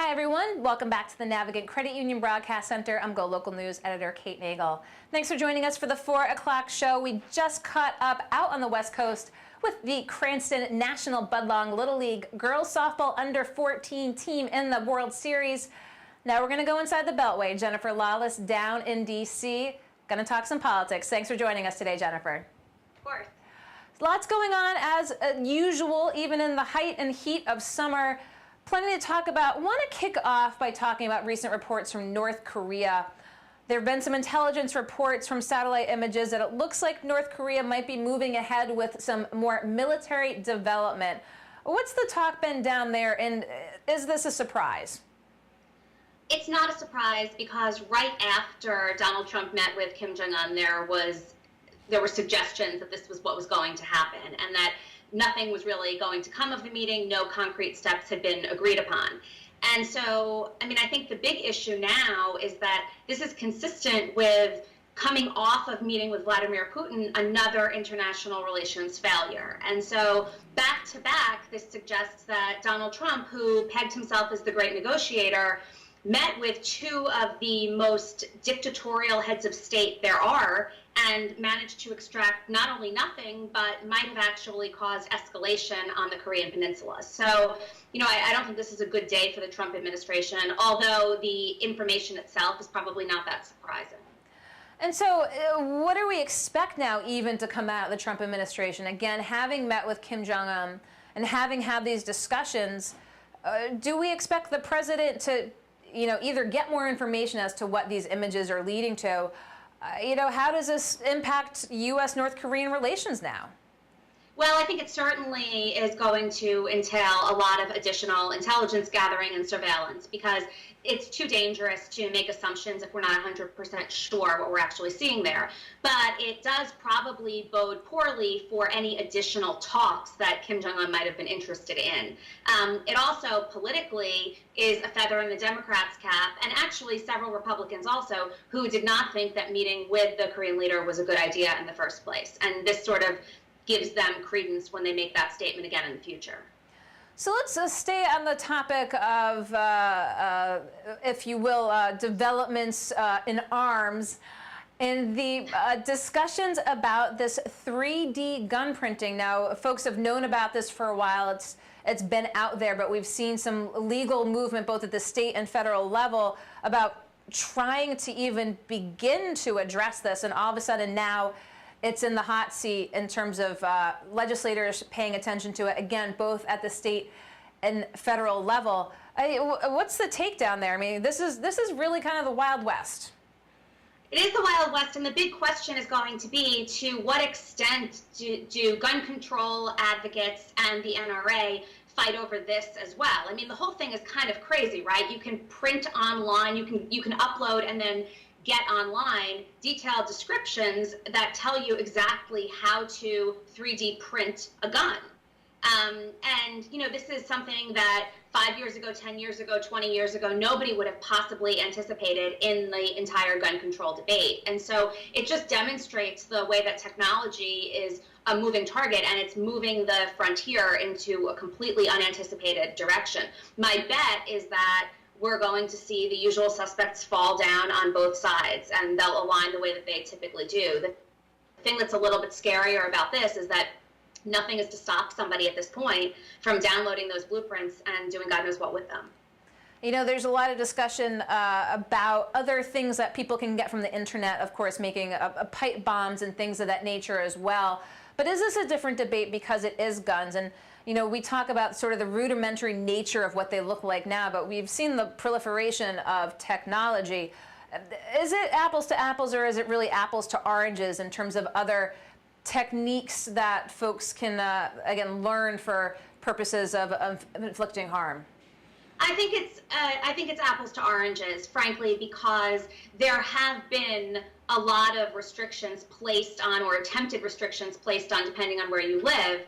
Hi, everyone. Welcome back to the Navigant Credit Union Broadcast Center. I'm GoLocal News editor Kate Nagel. Thanks for joining us for the 4 o'clock show. We just caught up out on the West Coast with the Cranston National Budlong Little League girls softball under 14 team in the World Series. Now we're going to go inside the Beltway. Jennifer Lawless down in D.C. Going to talk some politics. Thanks for joining us today, Jennifer. Of course. Lots going on as usual, even in the height and heat of summer. Plenty to talk about. Want to kick off by talking about recent reports from North Korea. There have been some intelligence reports from satellite images that it looks like North Korea might be moving ahead with some more military development. What's the talk been down there, and is this a surprise? It's not a surprise because right after Donald Trump met with Kim Jong-un, there were suggestions that this was what was going to happen and that nothing was really going to come of the meeting. No concrete steps had been agreed upon. And so, I mean, I think the big issue now is that this is consistent with coming off of meeting with Vladimir Putin, another international relations failure. And so back to back, this suggests that Donald Trump, who pegged himself as the great negotiator, met with two of the most dictatorial heads of state there are and managed to extract not only nothing, but might have actually caused escalation on the Korean Peninsula. So, you know, I don't think this is a good day for the Trump administration, although the information itself is probably not that surprising. And so what do we expect now even to come out of the Trump administration? Again, having met with Kim Jong-un and having had these discussions, do we expect the president to, you know, either get more information as to what these images are leading to? You know, how does this impact U.S.-North Korean relations now? Well, I think it certainly is going to entail a lot of additional intelligence gathering and surveillance because it's too dangerous to make assumptions if we're not 100% sure what we're actually seeing there. But it does probably bode poorly for any additional talks that Kim Jong-un might have been interested in. It also politically is a feather in the Democrats' cap, and actually several Republicans also who did not think that meeting with the Korean leader was a good idea in the first place. And this sort of gives them credence when they make that statement again in the future. So let's stay on the topic of, if you will, developments in arms and the discussions about this 3D gun printing. Now, folks have known about this for a while. It's been out there, but we've seen some legal movement both at the state and federal level about trying to even begin to address this, and all of a sudden now it's in the hot seat in terms of legislators paying attention to it, again, both at the state and federal level. What's the take down there? I mean, this is really kind of the Wild West. It is the Wild West, and the big question is going to be to what extent do gun control advocates and the NRA fight over this as well? I mean, the whole thing is kind of crazy, right? You can print online, you can upload and then get online detailed descriptions that tell you exactly how to 3D print a gun. And, you know, this is something that 5 years ago, 10 years ago, 20 years ago, nobody would have possibly anticipated in the entire gun control debate. And so it just demonstrates the way that technology is a moving target, and it's moving the frontier into a completely unanticipated direction. My bet is that we're going to see the usual suspects fall down on both sides, and they'll align the way that they typically do. The thing that's a little bit scarier about this is that nothing is to stop somebody at this point from downloading those blueprints and doing God knows what with them. You know, there's a lot of discussion about other things that people can get from the internet, of course, making pipe bombs and things of that nature as well. But is this a different debate because it is guns? And you know, we talk about sort of the rudimentary nature of what they look like now, but we've seen the proliferation of technology. Is it apples to apples, or is it really apples to oranges in terms of other techniques that folks can, again, learn for purposes of inflicting harm? I think it's apples to oranges, frankly, because there have been a lot of restrictions placed on, or attempted restrictions placed on, depending on where you live,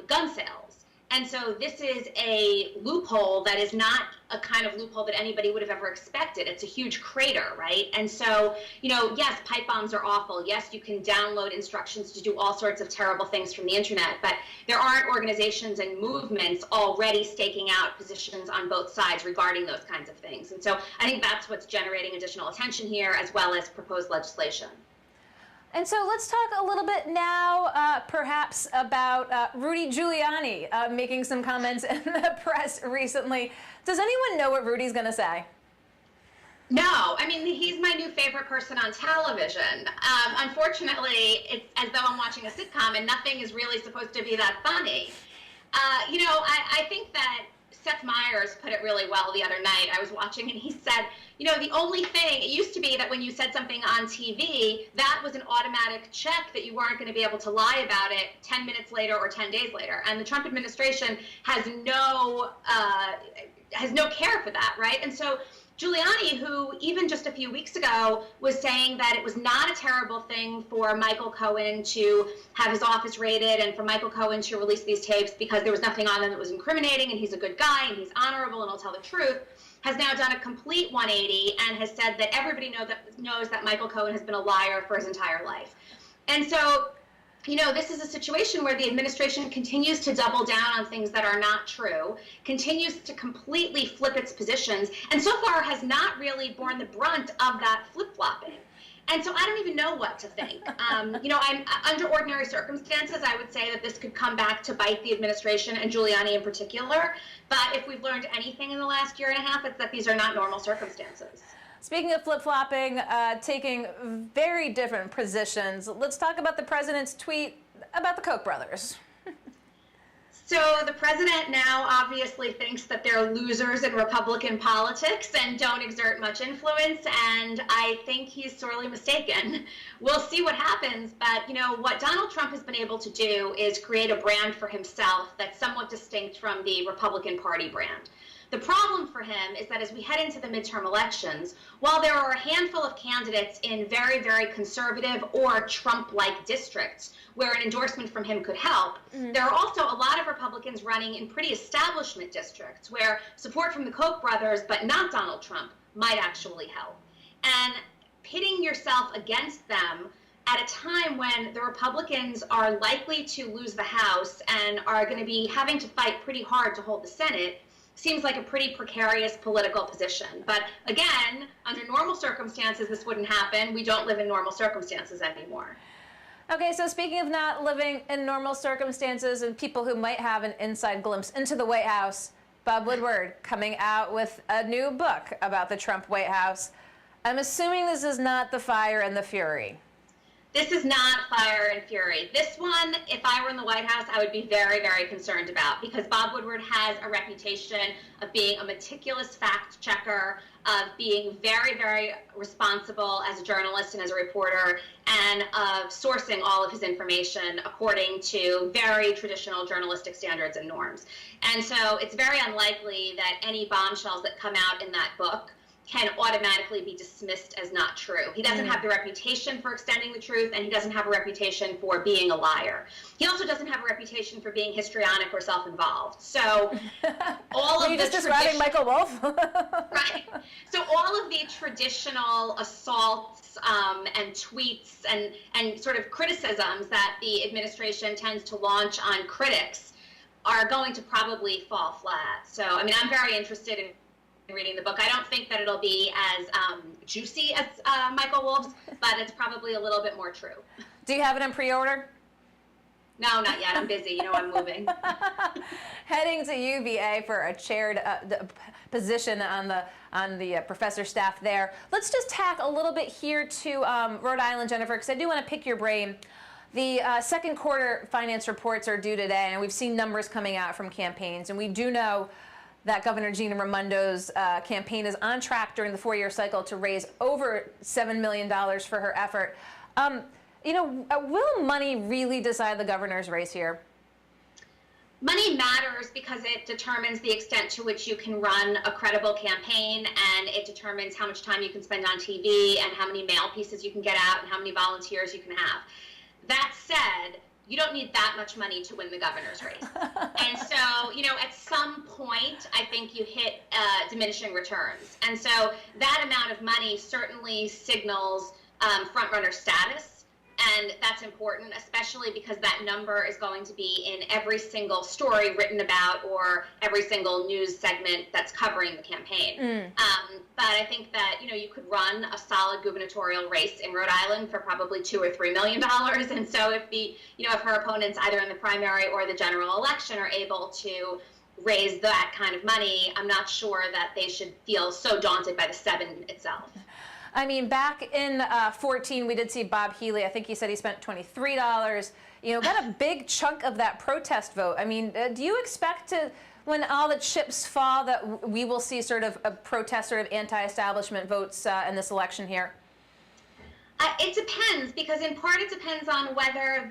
gun sales. And so this is a loophole that is not a kind of loophole that anybody would have ever expected. It's a huge crater, right? And so, yes, pipe bombs are awful. Yes, you can download instructions to do all sorts of terrible things from the internet, but there aren't organizations and movements already staking out positions on both sides regarding those kinds of things. And so I think that's what's generating additional attention here, as well as proposed legislation. And so let's talk a little bit now, perhaps, about Rudy Giuliani making some comments in the press recently. Does anyone know what Rudy's going to say? No, I mean, he's my new favorite person on television. Unfortunately, it's as though I'm watching a sitcom and nothing is really supposed to be that funny. I think that Seth Meyers put it really well the other night. I was watching and he said, the only thing, it used to be that when you said something on TV, that was an automatic check that you weren't going to be able to lie about it 10 minutes later or 10 days later. And the Trump administration has no care for that, right? And so Giuliani, who even just a few weeks ago was saying that it was not a terrible thing for Michael Cohen to have his office raided and for Michael Cohen to release these tapes because there was nothing on them that was incriminating and he's a good guy and he's honorable and he'll tell the truth, has now done a complete 180 and has said that everybody knows that Michael Cohen has been a liar for his entire life. And so, this is a situation where the administration continues to double down on things that are not true, continues to completely flip its positions, and so far has not really borne the brunt of that flip-flopping. And so I don't even know what to think. I'm under ordinary circumstances, I would say that this could come back to bite the administration and Giuliani in particular. But if we've learned anything in the last year and a half, it's that these are not normal circumstances. Speaking of flip-flopping, taking very different positions, let's talk about the president's tweet about the Koch brothers. So the president now obviously thinks that they're losers in Republican politics and don't exert much influence, and I think he's sorely mistaken. We'll see what happens, but what Donald Trump has been able to do is create a brand for himself that's somewhat distinct from the Republican Party brand. The problem for him is that as we head into the midterm elections, while there are a handful of candidates in very, very conservative or Trump-like districts where an endorsement from him could help, there are also a lot of Republicans running in pretty establishment districts where support from the Koch brothers, but not Donald Trump, might actually help. And pitting yourself against them at a time when the Republicans are likely to lose the House and are going to be having to fight pretty hard to hold the Senate seems like a pretty precarious political position. But again, under normal circumstances, this wouldn't happen. We don't live in normal circumstances anymore. Okay, so speaking of not living in normal circumstances and people who might have an inside glimpse into the White House, Bob Woodward coming out with a new book about the Trump White House. I'm assuming this is not The Fire and the Fury. This is not Fire and Fury. This one, if I were in the White House, I would be very, very concerned about, because Bob Woodward has a reputation of being a meticulous fact checker, of being very, very responsible as a journalist and as a reporter, and of sourcing all of his information according to very traditional journalistic standards and norms. And so it's very unlikely that any bombshells that come out in that book can automatically be dismissed as not true. He doesn't have the reputation for extending the truth, and he doesn't have a reputation for being a liar. He also doesn't have a reputation for being histrionic or self-involved. So all of you just describing Michael Wolff? Right. So all of the traditional assaults and tweets and sort of criticisms that the administration tends to launch on critics are going to probably fall flat. So, I mean, I'm very interested in reading the book. I don't think that it'll be as juicy as Michael Wolff's, but it's probably a little bit more true. Do you have it in pre-order? No, not yet. I'm busy. I'm moving. Heading to UVA for a chaired position on the professor staff there. Let's just tack a little bit here to Rhode Island, Jennifer, because I do want to pick your brain. The second quarter finance reports are due today, and we've seen numbers coming out from campaigns, and we do know that Governor Gina Raimondo's campaign is on track during the four-year cycle to raise over $7 million for her effort. Will money really decide the governor's race here? Money matters because it determines the extent to which you can run a credible campaign, and it determines how much time you can spend on TV and how many mail pieces you can get out and how many volunteers you can have. That said, you don't need that much money to win the governor's race. And so, you know, at some point, I think you hit diminishing returns. And so that amount of money certainly signals front-runner status. And that's important, especially because that number is going to be in every single story written about or every single news segment that's covering the campaign. But I think that, you know, you could run a solid gubernatorial race in Rhode Island for probably $2 or $3 million. And so if if her opponents either in the primary or the general election are able to raise that kind of money, I'm not sure that they should feel so daunted by the 7 itself. I mean, back in 14, we did see Bob Healy. I think he said he spent $23. You know, got a big chunk of that protest vote. I mean, do you expect to, when all the chips fall, that we will see sort of a protest, sort of anti-establishment votes in this election here? It depends, because in part it depends on whether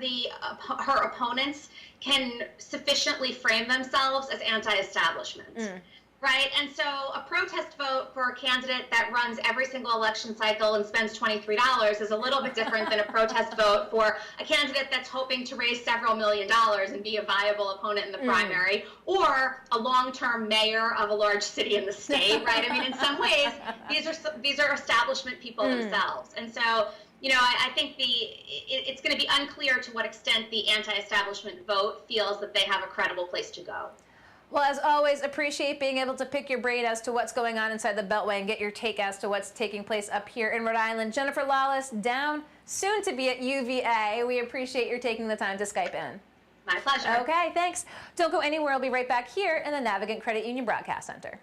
her opponents can sufficiently frame themselves as anti-establishment. Right, and so a protest vote for a candidate that runs every single election cycle and spends $23 is a little bit different than a protest vote for a candidate that's hoping to raise several $1 million and be a viable opponent in the primary, or a long-term mayor of a large city in the state, right? I mean, in some ways, these are establishment people themselves, and so, you know, I think it's going to be unclear to what extent the anti-establishment vote feels that they have a credible place to go. Well, as always, appreciate being able to pick your brain as to what's going on inside the Beltway and get your take as to what's taking place up here in Rhode Island. Jennifer Lawless, down, soon to be at UVA. We appreciate your taking the time to Skype in. My pleasure. Okay, thanks. Don't go anywhere. I'll be right back here in the Navigant Credit Union Broadcast Center.